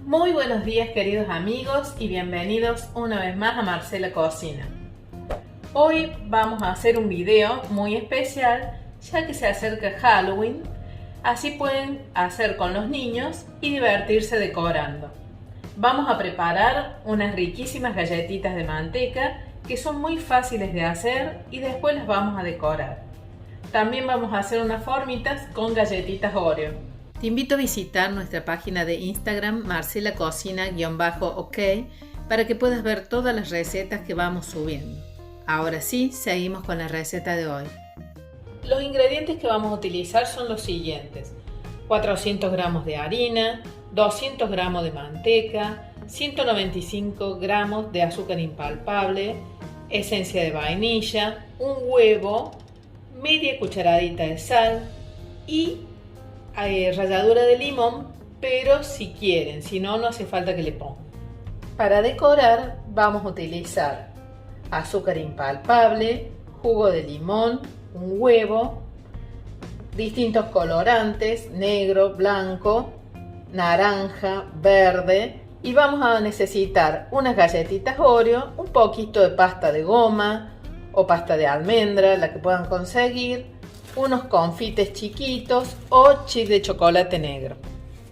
Muy buenos días queridos amigos y bienvenidos una vez más a Marcela Cocina. Hoy vamos a hacer un video muy especial ya que se acerca Halloween, así pueden hacer con los niños y divertirse decorando. Vamos a preparar unas riquísimas galletitas de manteca que son muy fáciles de hacer y después las vamos a decorar. También vamos a hacer unas formitas con galletitas Oreo. Te invito a visitar nuestra página de Instagram marcelacocina_ok para que puedas ver todas las recetas que vamos subiendo. Ahora sí, seguimos con la receta de hoy. Los ingredientes que vamos a utilizar son los siguientes: 400 gramos de harina, 200 gramos de manteca, 195 gramos de azúcar impalpable, esencia de vainilla, un huevo, media cucharadita de sal y ralladura de limón, pero si quieren, si no, no hace falta que le pongan. Para decorar vamos a utilizar azúcar impalpable, jugo de limón, un huevo, distintos colorantes, negro, blanco, naranja, verde, y vamos a necesitar unas galletitas Oreo, un poquito de pasta de goma o pasta de almendra, la que puedan conseguir, unos confites chiquitos o chip de chocolate negro.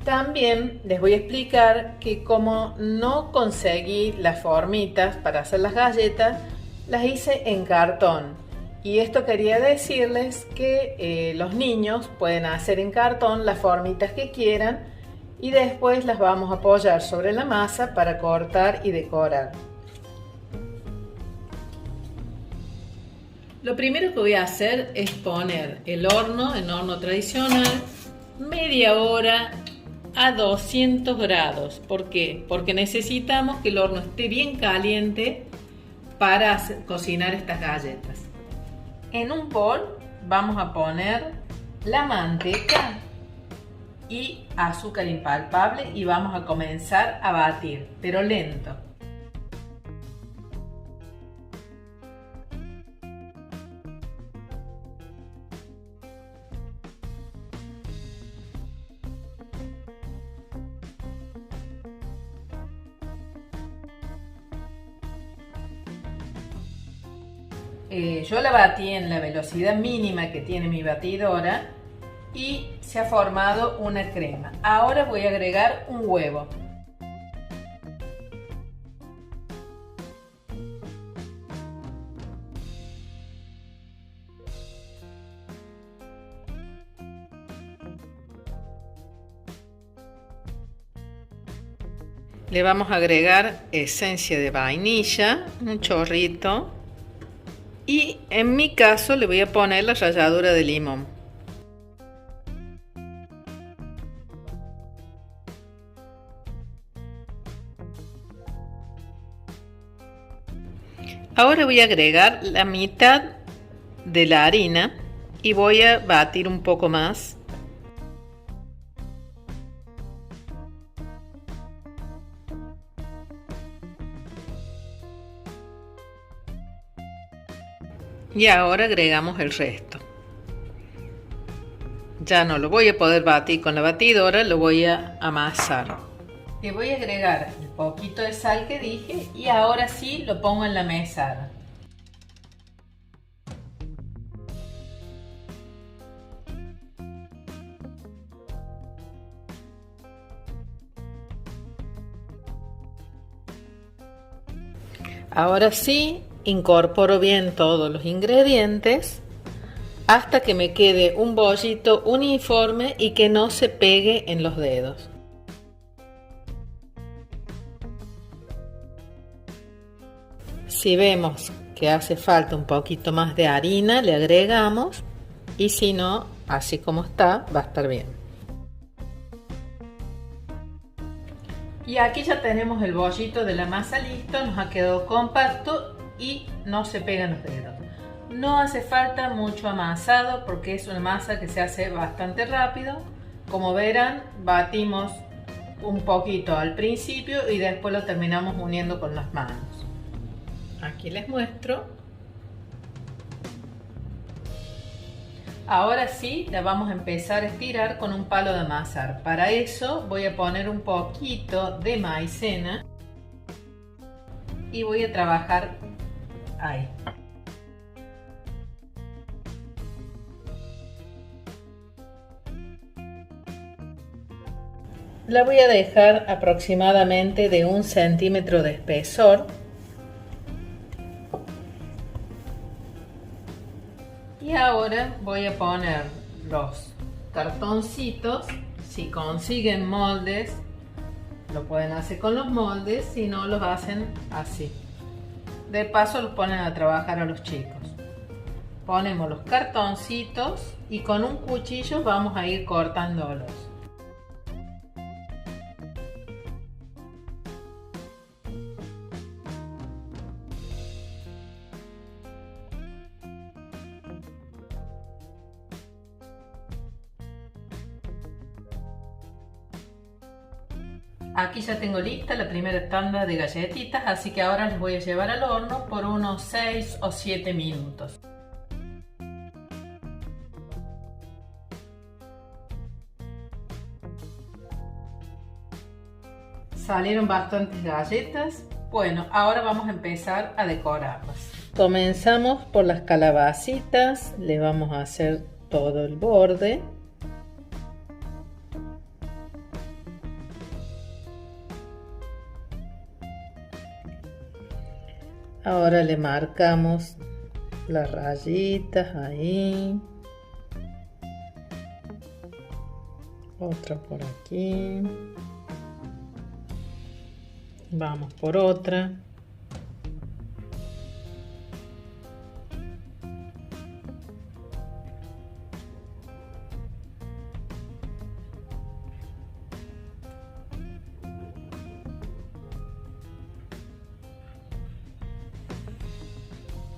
También les voy a explicar que como no conseguí las formitas para hacer las galletas, las hice en cartón. Y esto quería decirles que los niños pueden hacer en cartón las formitas que quieran y después las vamos a apoyar sobre la masa para cortar y decorar. Lo primero que voy a hacer es poner el horno en horno tradicional media hora a 200 grados. ¿Por qué? Porque necesitamos que el horno esté bien caliente para cocinar estas galletas. En un bol vamos a poner la manteca y azúcar impalpable y vamos a comenzar a batir, pero lento. Yo la batí en la velocidad mínima que tiene mi batidora y se ha formado una crema. Ahora voy a agregar un huevo. Le vamos a agregar esencia de vainilla, un chorrito. Y en mi caso le voy a poner la ralladura de limón. Ahora voy a agregar la mitad de la harina y voy a batir un poco más. Y ahora agregamos el resto. Ya no lo voy a poder batir con la batidora, lo voy a amasar. Le voy a agregar el poquito de sal que dije y ahora sí lo pongo en la mesada. Ahora sí, incorporo bien todos los ingredientes hasta que me quede un bollito uniforme y que no se pegue en los dedos. Si vemos que hace falta un poquito más de harina, le agregamos, y si no, así como está, va a estar bien. Y aquí ya tenemos el bollito de la masa listo, nos ha quedado compacto y no se pegan los dedos. No hace falta mucho amasado porque es una masa que se hace bastante rápido. Como verán, batimos un poquito al principio y después lo terminamos uniendo con las manos. Aquí les muestro. Ahora sí la vamos a empezar a estirar con un palo de amasar. Para eso voy a poner un poquito de maicena y voy a trabajar ahí. La voy a dejar aproximadamente de 1 centímetro de espesor. Y ahora voy a poner los cartoncitos. Si consiguen moldes, lo pueden hacer con los moldes, si no los hacen así. De paso los ponen a trabajar a los chicos. Ponemos los cartoncitos y con un cuchillo vamos a ir cortándolos. Aquí ya tengo lista la primera tanda de galletitas, así que ahora las voy a llevar al horno por unos 6 o 7 minutos. Salieron bastantes galletas. Bueno, ahora vamos a empezar a decorarlas. Comenzamos por las calabacitas, le vamos a hacer todo el borde. Ahora le marcamos las rayitas ahí. Otra por aquí. Vamos por otra.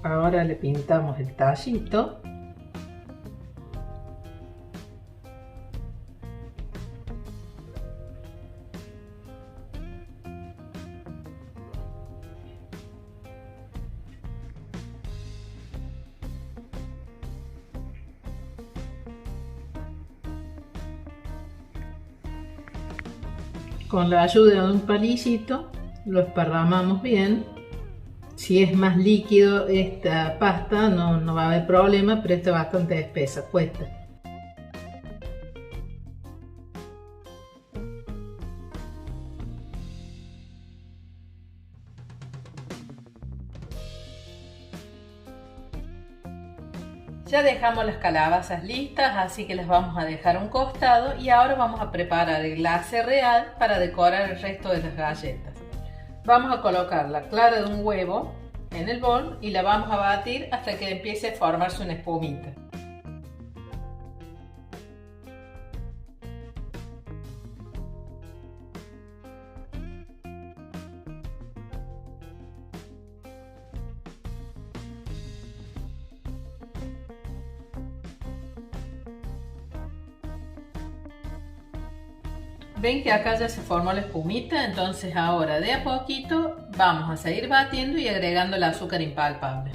Ahora le pintamos el tallito. Con la ayuda de un palillito lo esparramamos bien. Si es más líquido esta pasta no va a haber problema, pero esta es bastante espesa, cuesta. Ya dejamos las calabazas listas, así que las vamos a dejar a un costado y ahora vamos a preparar el glacé real para decorar el resto de las galletas. Vamos a colocar la clara de un huevo en el bol y la vamos a batir hasta que empiece a formarse una espumita. Ven que acá ya se formó la espumita, entonces ahora de a poquito vamos a seguir batiendo y agregando el azúcar impalpable.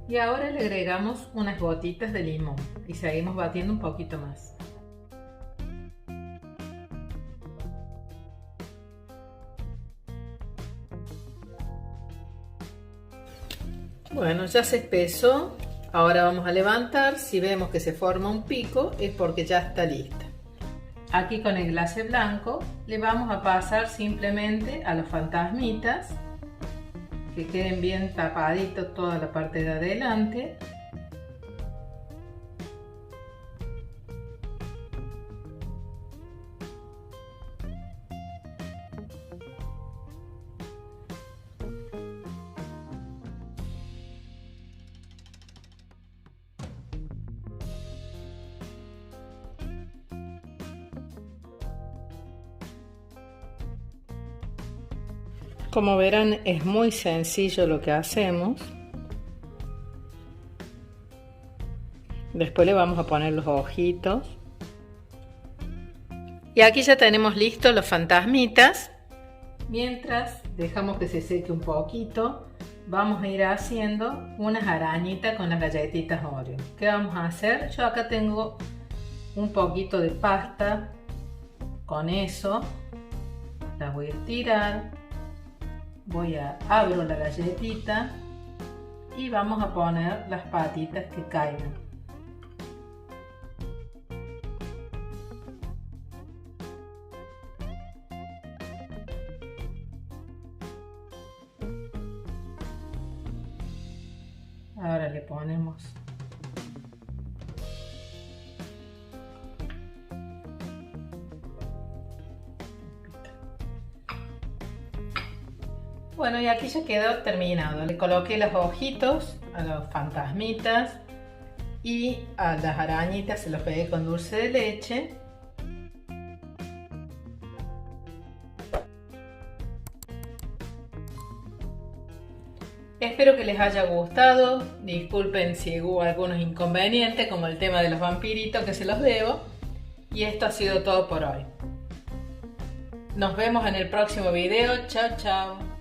Y ahora le agregamos unas gotitas de limón y seguimos batiendo un poquito más. Bueno, ya se espesó. Ahora vamos a levantar. Si vemos que se forma un pico es porque ya está lista. Aquí con el glacé blanco le vamos a pasar simplemente a los fantasmitas, que queden bien tapaditos toda la parte de adelante. Como verán, es muy sencillo lo que hacemos. Después le vamos a poner los ojitos. Y aquí ya tenemos listos los fantasmitas. Mientras dejamos que se seque un poquito, vamos a ir haciendo unas arañitas con las galletitas Oreo. ¿Qué vamos a hacer? Yo acá tengo un poquito de pasta. Con eso las voy a estirar. Abro la galletita y vamos a poner las patitas que caigan. Ahora le ponemos bueno, y aquí ya quedó terminado. Le coloqué los ojitos a los fantasmitas y a las arañitas se los pegué con dulce de leche. Espero que les haya gustado. Disculpen si hubo algunos inconvenientes, como el tema de los vampiritos, que se los debo. Y esto ha sido todo por hoy. Nos vemos en el próximo video. Chao, chao.